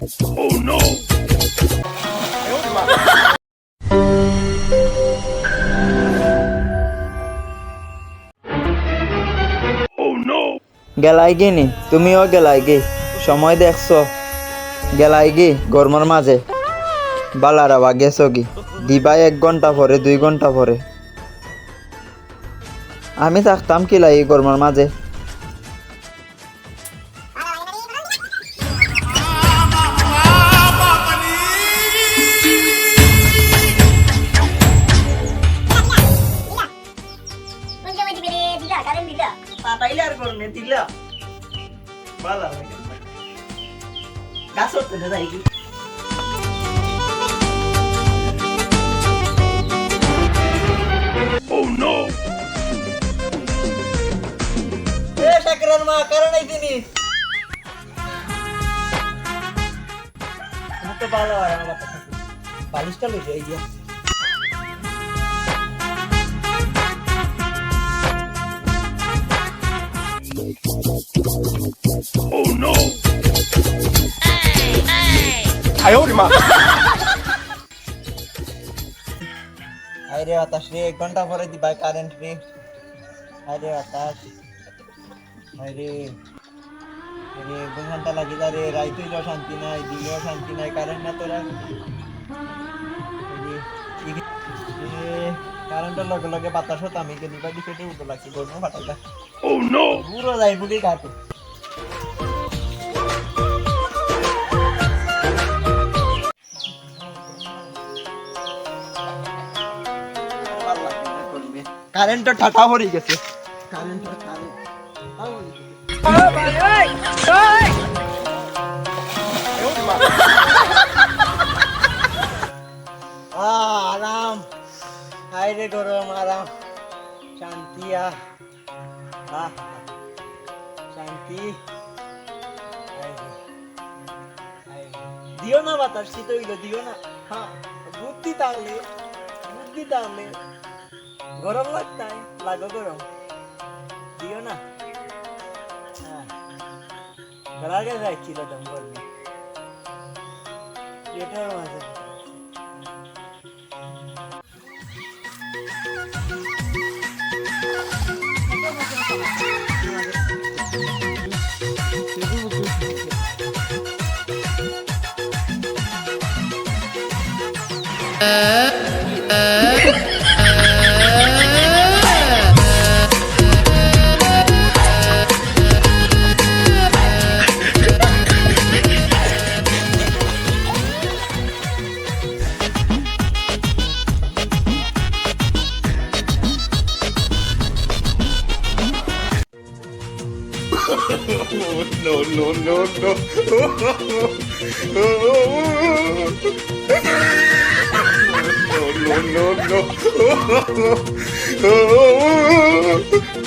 Oh no! Oh no! গেলাই গিনি তুমিও গেলাই গে সময় দেখছো গেলাই গে গরমের মাঝে বালারা বা গেছো কি দিবাই 1 ঘন্টা পরে 2 ঘন্টা পরে আমি থাকতাম কি লাই গরমের মাঝে পাতাইলে আর করনে দিলা ভালো লাগে গাছ উঠতে যাই কি Oh no! এ শাকরার মা কারণ এই দিনই আমার তো ভালো হয় আমার কথা বালিশটা লই যাই গিয়া Oh no! 哎呦我的妈！ আরে বাতাস রে 1 ঘন্টা পরে দিবা কারেন্ট রে আরে বাতাস আরে আরে 1 ঘন্টা লাগি যা রে রাইতেও শান্তি নাই দিনেও শান্তি নাই কারেন্ট না তোরা কারেন্টের লগে লগে বাতাস হতো আমি কে দিবা দিকে উঠো লাগছে গরম ফাটাইলা Oh no! পুরো যাই বুড়ি কাটে কারেন্ট তো ঠাটা হয়ে গেছে কারেন্ট আরাম হাইরে গরম আরাম শান্তি শান্তি দিও না বাতাস শীত হইলো দিও না হ্যাঁ বুদ্ধি তাহলে গরম লাগতাই লাগো গরম দিও না হ্যাঁ আগে যাচ্ছিল দম করবি এটার মাঝে No, no, no, no. No, no, no, no.